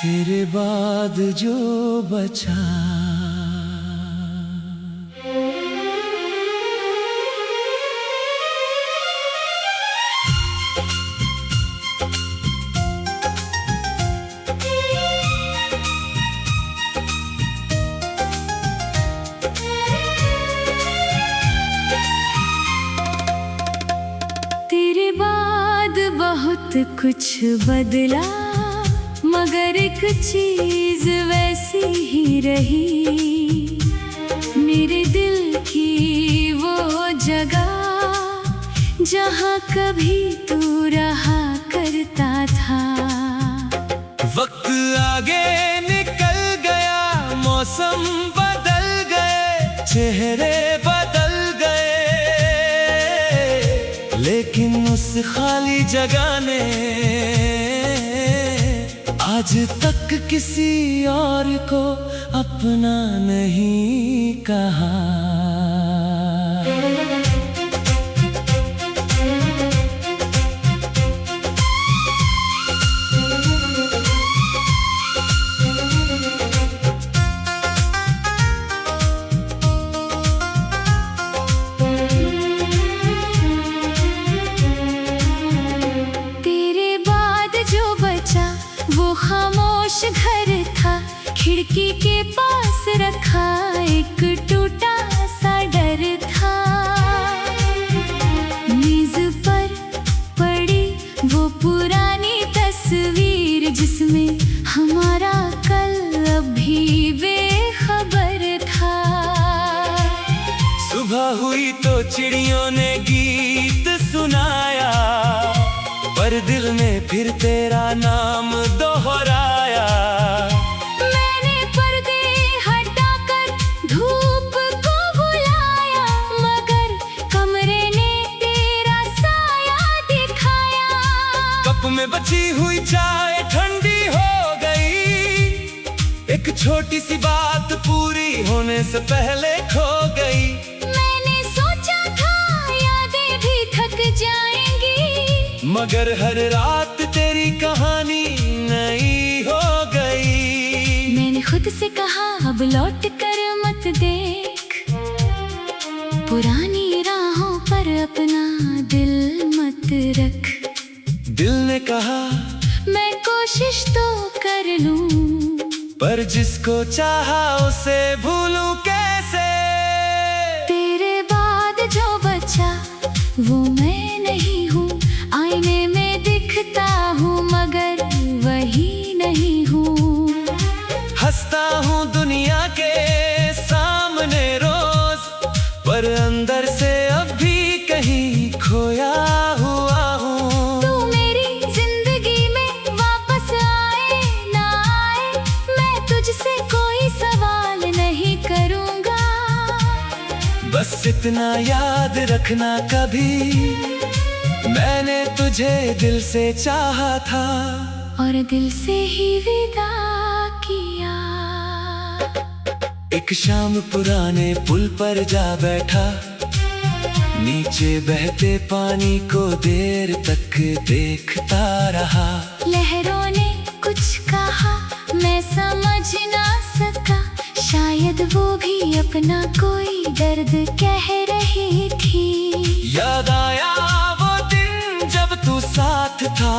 तेरे बाद जो बचा। तेरे बाद बहुत कुछ बदला, मगर एक चीज वैसी ही रही। मेरे दिल की वो जगह जहाँ कभी तू रहा करता था। वक्त आगे निकल गया, मौसम बदल गए, चेहरे बदल गए, लेकिन उस खाली जगह ने आज तक किसी और को अपना नहीं कहा। वो खामोश घर था, खिड़की के पास रखा एक टूटा सा डर था। मेज पर पड़ी वो पुरानी तस्वीर, जिसमें हमारा कल अभी बेखबर था। सुबह हुई तो चिड़ियों ने गीत सुनाया, पर दिल में फिर तेरा नाम दोहराया। मैंने पर्दे हटाकर धूप को बुलाया, मगर कमरे ने तेरा साया दिखाया। कप में बची हुई चाय ठंडी हो गई, एक छोटी सी बात पूरी होने से पहले खो गई। मैंने सोचा था यादें भी थक जाएंगी, मगर हर रात तेरी कहानी नई हो गई। मैंने खुद से कहा अब लौट कर मत देख, पुरानी राहों पर अपना दिल मत रख। दिल ने कहा मैं कोशिश तो कर लूं, पर जिसको चाहा उसे भूलूं कैसे। तेरे बाद जो बचा वो मैं नहीं हूँ, आईने में दिखता हूँ मगर वही नहीं हूँ। हंसता हूँ दुनिया के सामने रोज, पर अंदर से अब भी कहीं खोया हुआ हूँ। तू मेरी जिंदगी में वापस आए ना आए, मैं तुझसे कोई सवाल नहीं करूँगा। बस इतना याद रखना कभी मैंने तुझे दिल से चाहा था, और दिल से ही विदा किया। एक शाम पुराने पुल पर जा बैठा, नीचे बहते पानी को देर तक देखता रहा। लहरों ने कुछ कहा मैं समझ ना सका, शायद वो भी अपना कोई दर्द कह रही थी। याद आया वो दिन जब तू साथ था,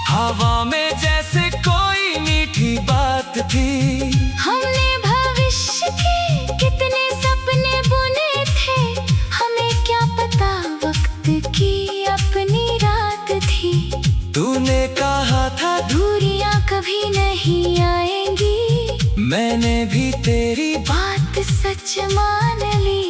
हवा में जैसे कोई मीठी बात थी। हमने भविष्य के कितने सपने बुने थे, हमें क्या पता वक्त की अपनी रात थी। तूने कहा था दूरियां कभी नहीं आएंगी, मैंने भी तेरी बात सच मान ली।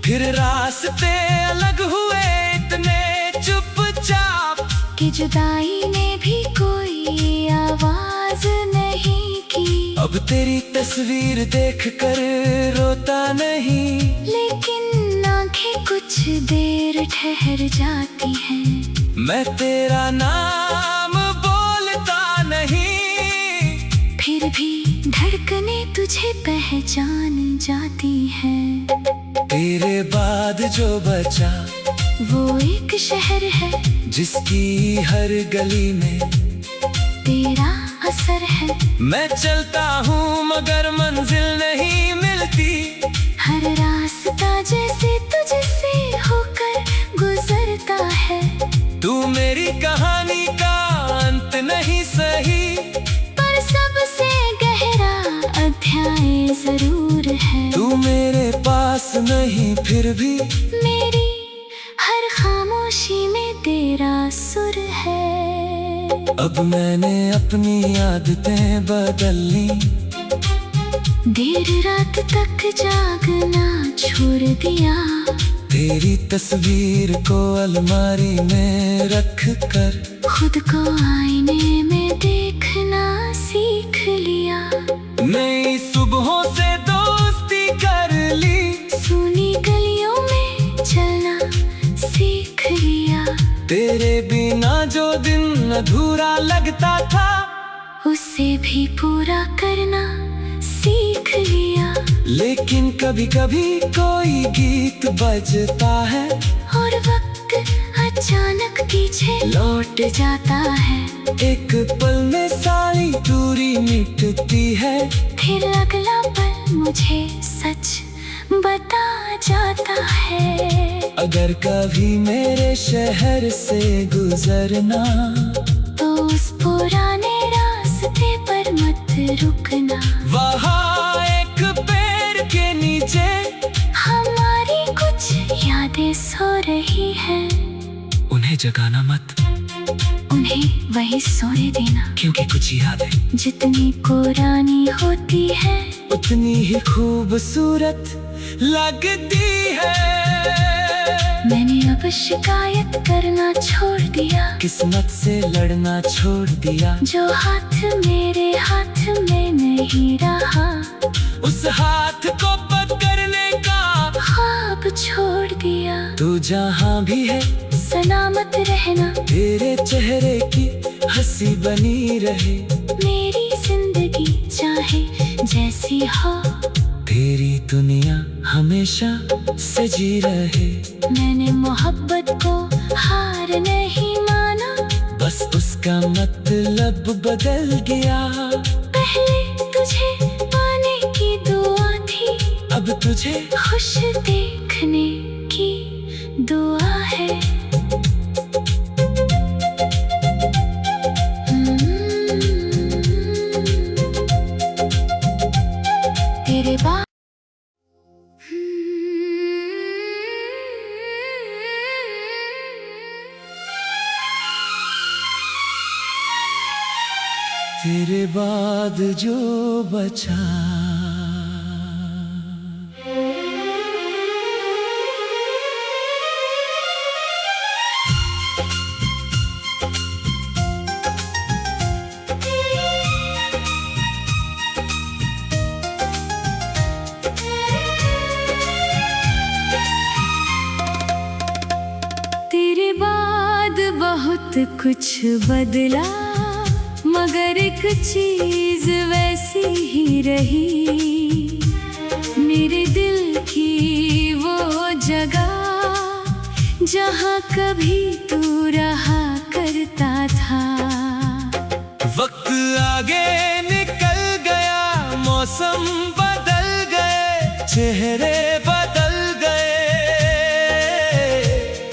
फिर रास्ते अलग हुए इतने चुपचाप, कि जुदाई ने भी कोई आवाज नहीं की। अब तेरी तस्वीर देखकर रोता नहीं, लेकिन आंखें कुछ देर ठहर जाती हैं। मैं तेरा नाम बोलता नहीं, फिर भी धड़कने तुझे पहचान जाती हैं। तेरे बाद जो बचा वो एक शहर है जिसकी हर गली में तेरा असर है। मैं चलता हूँ मगर मंजिल नहीं मिलती, हर रास्ता जैसे तुझसे होकर गुजरता है। तू मेरी कहानी का अंत नहीं सही, पर सबसे गहरा अध्याय जरूर है। तू मेरे पास नहीं फिर भी मेरी हर खामोशी में तेरा सुर है। अब मैंने अपनी आदतें बदल ली, देर रात तक जागना छोड़ दिया। तेरी तस्वीर को अलमारी में रख कर खुद को आईने में देखना सीख लिया। नई सुबहों से दोस्ती कर ली, सुनी गलियों में चलना सीख लिया। तेरे बिना जो दिन अधूरा लगता था, उसे भी पूरा करना सीख लिया। लेकिन कभी कभी कोई गीत बजता है और वक्त अचानक पीछे लौट जाता है। एक पल में सारी दूरी मिटती है, फिर अगला पल मुझे सच बता जाता है। अगर कभी मेरे शहर से गुजरना, तो उस पुराने रास्ते पर मत रुकना। वहाँ एक पेड़ के नीचे हमारी कुछ यादें सो रही हैं, उन्हें जगाना मत, उन्हें वही सोने देना। क्योंकि कुछ यादें जितनी पुरानी होती है, उतनी ही खूबसूरत लगती है। मैंने अब शिकायत करना छोड़ दिया, किस्मत से लड़ना छोड़ दिया। जो हाथ मेरे हाथ में नहीं रहा, उस हाथ को पकड़ने का ख्वाब छोड़ दिया। तू जहाँ भी है सलामत रहना, तेरे चेहरे की हंसी बनी रहे। मेरी जिंदगी चाहे जैसी हो, तेरी दुनिया हमेशा सजी रहे। मैंने मोहब्बत को हार नहीं माना, बस उसका मतलब बदल गया। पहले तुझे पाने की दुआ थी, अब तुझे खुश देखने की दुआ है। तेरे बाद तेरे बाद जो बचा, तेरे बाद बहुत कुछ बदला, मगर एक चीज वैसी ही रही। मेरे दिल की वो जगह जहाँ कभी तू रहा करता था। वक्त आगे निकल गया, मौसम बदल गए, चेहरे बदल गए,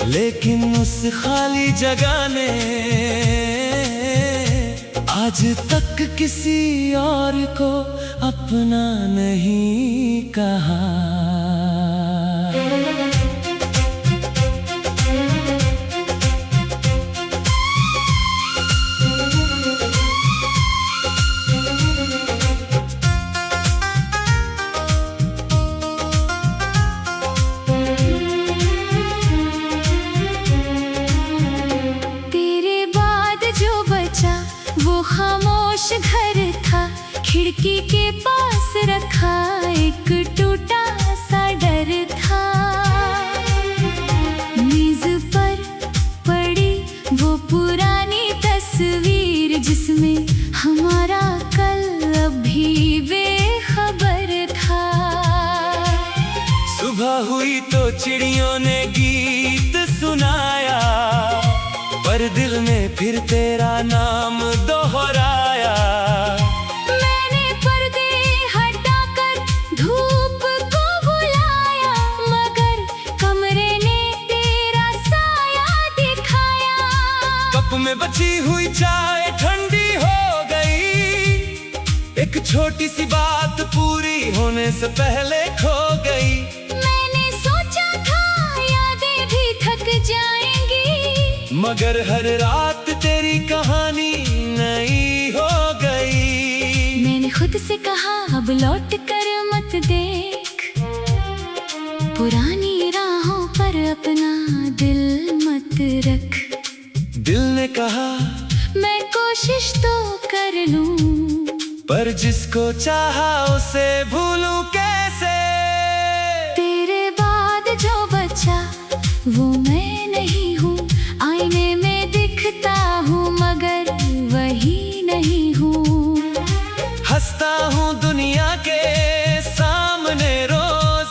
लेकिन उस खाली जगह ने आज तक किसी और को अपना नहीं कहा। वो खामोश घर था, खिड़की के पास रखा एक टूटा सा डर था। मेज पर पड़ी वो पुरानी तस्वीर, जिसमें हमारा कल अभी बेखबर था। सुबह हुई तो चिड़ियों ने गीत सुनाया, पर दिल में फिर तेरा नाम दोहराया। चाय ठंडी हो गई। एक छोटी सी बात पूरी होने से पहले खो गई। मैंने सोचा था यादें भी थक जाएंगी, मगर हर रात तेरी कहानी नई हो गई। मैंने खुद से कहा अब लौट कर मत देख, पुरानी राहों पर अपना दिल मत रख। दिल ने कहा मैं कोशिश तो कर लूं, पर जिसको चाहा उसे भूलूं कैसे। तेरे बाद जो बचा वो मैं नहीं हूँ, आईने में दिखता हूँ मगर वही नहीं हूँ। हंसता हूँ दुनिया के सामने रोज,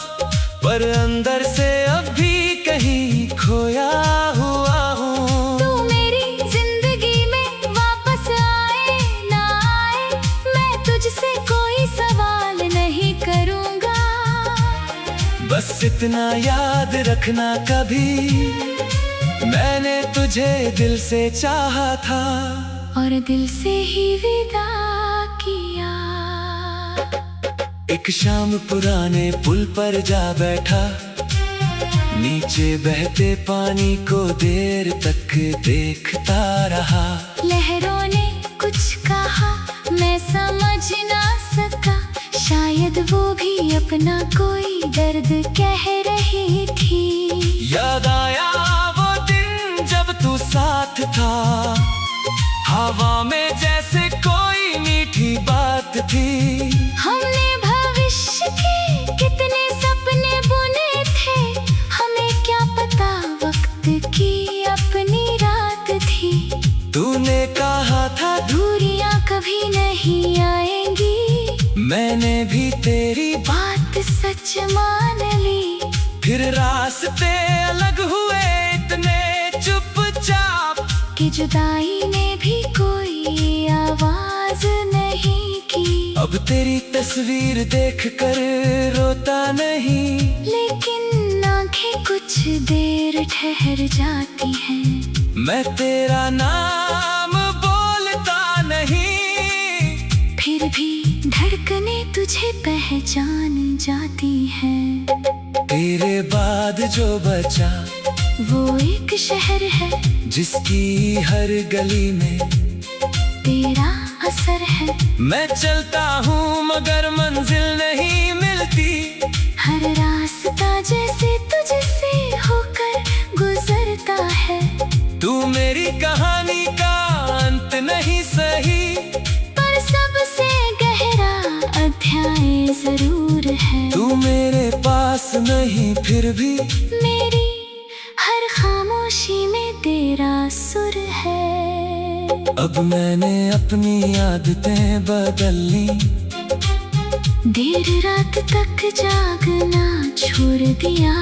पर अंदर से अब भी कहीं खोया हुआ हूँ। तू मेरी जिंदगी में वापस आए ना आए, मैं तुझसे कोई सवाल नहीं करूँगा। बस इतना याद रखना कभी मैंने तुझे दिल से चाहा था, और दिल से ही विदा किया। एक शाम पुराने पुल पर जा बैठा, नीचे बहते पानी को देर तक देखता रहा। लहरों ने कुछ कहा मैं समझ ना सका, शायद वो भी अपना कोई दर्द कह रही थी। याद आया वो दिन जब तू साथ था, हवा में जैसे कोई मीठी बात थी। हमने भविष्य के कितने सपने बुने थे, हमें क्या पता वक्त की अपनी रात थी। तूने कहा था दूरियां कभी नहीं आएंगी, मैंने भी तेरी बात सच मान ली। फिर रास्ते अलग हुए इतने चुपचाप, कि जुदाई ने भी कोई आवाज नहीं की। अब तेरी तस्वीर देखकर रोता नहीं, लेकिन आंखें कुछ देर ठहर जाती हैं। मैं तेरा नाम बोलता नहीं, फिर भी धड़कने तुझे पहचान जाती हैं। तेरे बाद जो बचा वो एक शहर है जिसकी हर गली में तेरा असर है। मैं चलता हूँ मगर मंजिल नहीं मिलती, हर रास्ता जैसे तुझसे होकर गुजरता है। तू मेरी कहानी का अंत नहीं सही, पर सबसे गहरा अध्याय जरूर है। तू मेरे पास नहीं फिर भी मेरी हर खामोशी में तेरा सुर है। अब मैंने अपनी आदतें बदल ली, देर रात तक जागना छोड़ दिया।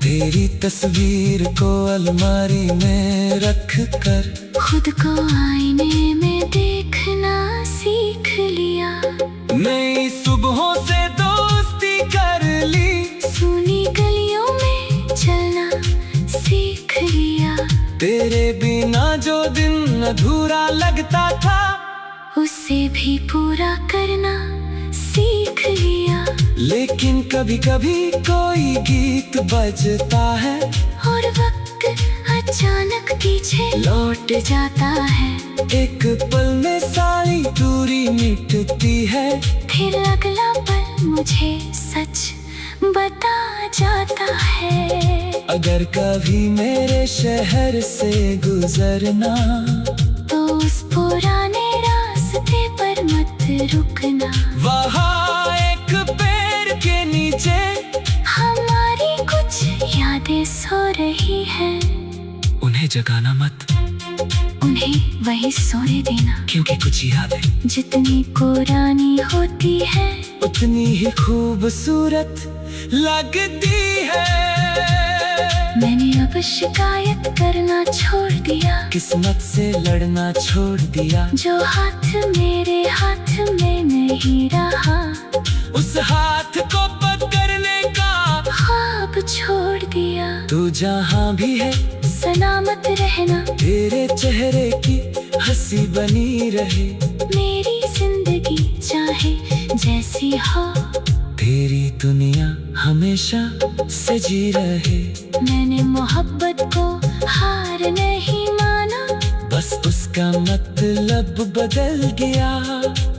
तेरी तस्वीर को अलमारी में रख कर खुद को आईने में देखना सीख लिया। नई सुबहों से दोस्ती कर ली, सूनी गलियों में चलना सीख लिया। तेरे बिना जो दिन अधूरा लगता था, उसे भी पूरा करना सीख लिया। लेकिन कभी कभी कोई गीत बजता है, और वक्त अचानक पीछे लौट जाता है। एक पल में सारी दूरी मिटती है। फिर अगला पल मुझे सच बता जाता है। अगर कभी मेरे शहर से गुजरना, तो उस पुराने रास्ते पर मत रुकना। वहाँ एक पेड़ के नीचे हमारी कुछ यादें सो रही हैं, उन्हें जगाना मत, उन्हें वही सोने देना। क्योंकि कुछ यादें जितनी पुरानी होती है, उतनी ही खूबसूरत लगती है। मैंने अब शिकायत करना छोड़ दिया, किस्मत से लड़ना छोड़ दिया। जो हाथ मेरे हाथ में नहीं रहा, उस हाथ को पकड़ने का ख्वाब छोड़ दिया। तू जहाँ भी है बना मत रहना, तेरे चेहरे की हंसी बनी रहे, मेरी जिंदगी चाहे जैसी हो, तेरी दुनिया हमेशा सजी रहे। मैंने मोहब्बत को हार नहीं माना, बस उसका मतलब बदल गया।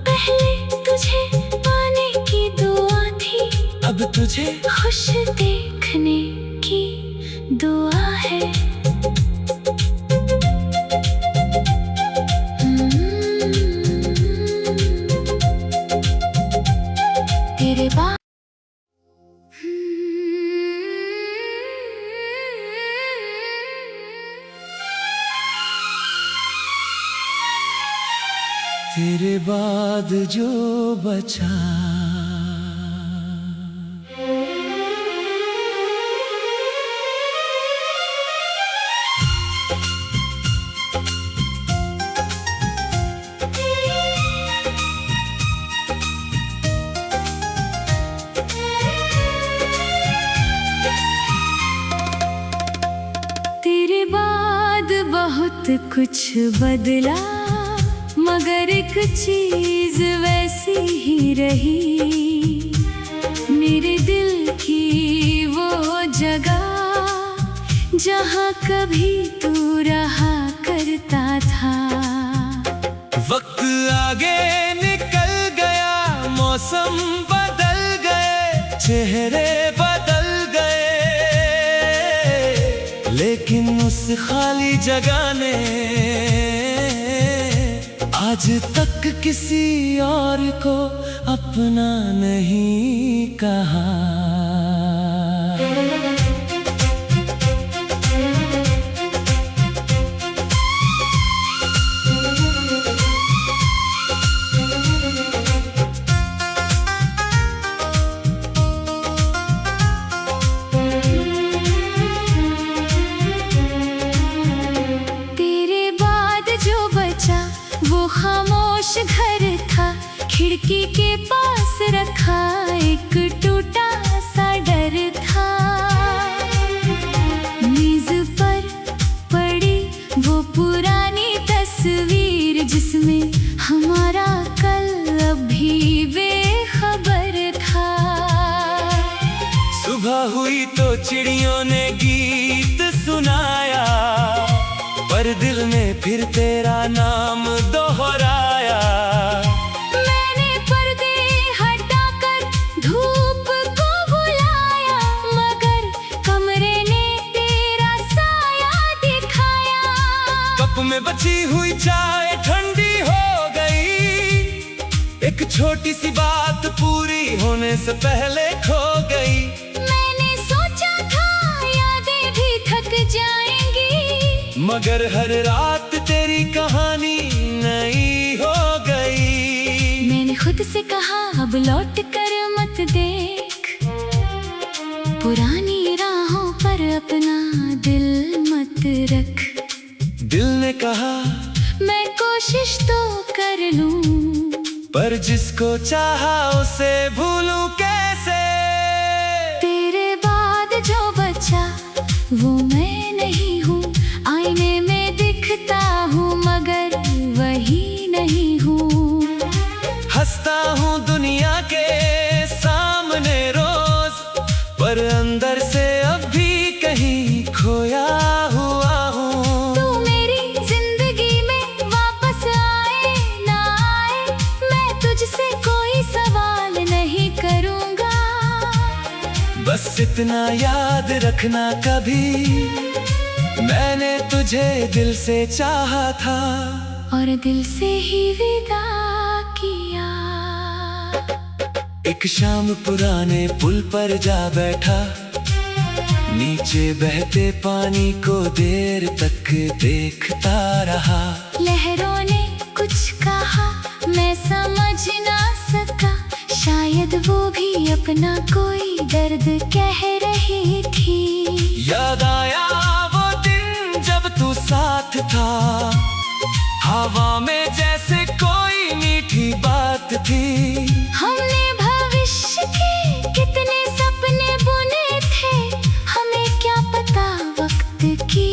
पहले तुझे पाने की दुआ थी, अब तुझे खुश देखने की दुआ है। तेरे बाद तेरे बाद जो बचा, तेरे बाद बहुत कुछ बदला, मगर एक चीज वैसी ही रही, मेरे दिल की वो जगह जहाँ कभी तू रहा करता था। वक्त आगे निकल गया, मौसम बदल गए, चेहरे बदल गए, लेकिन उस खाली जगह ने आज तक किसी और को अपना नहीं कहा। तेरे बाद जो बचा वो खामोश घर था, खिड़की के पास रखा एक टूटा सा डर था। मेज पर पड़ी वो पुरानी तस्वीर जिसमें हमारा कल अभी बेखबर था। सुबह हुई तो चिड़ियों ने गीत सुनाया, पर दिल में फिर तेरा नाम दोहराया। मैंने पर्दे हटाकर धूप को बुलाया, मगर कमरे ने तेरा साया दिखाया। कप में बची हुई चाय ठंडी हो गई, एक छोटी सी बात पूरी होने से पहले खो गई। मैंने सोचा था यादें भी थक जाएंगी, मगर हर रात तेरी कहानी नई हो गई। मैंने खुद से कहा अब लौट कर मत देख, पुरानी राहों पर अपना दिल मत रख। दिल ने कहा मैं कोशिश तो कर लूं, पर जिसको चाहा उसे भूलूं कैसे। तेरे बाद जो बचा वो मैं नहीं हूँ, आईने में दिखता हूँ मगर वही नहीं हूँ। हंसता हूँ दुनिया के सामने रोज, पर अंदर से अब भी कहीं खोया हुआ हूँ। तू मेरी जिंदगी में वापस आए ना आए, मैं तुझसे कोई सवाल नहीं करूँगा। बस इतना याद रखना कभी मैंने तुझे दिल से चाहा था, और दिल से ही विदा किया। एक शाम पुराने पुल पर जा बैठा, नीचे बहते पानी को देर तक देखता रहा। लहरों ने कुछ कहा मैं समझ ना सका, शायद वो भी अपना कोई दर्द कह रही थी। याद आया वो दिन जब तू साथ था, हवा में जैसे कोई मीठी बात थी। हमने भविष्य के कितने सपने बुने थे, हमें क्या पता वक्त की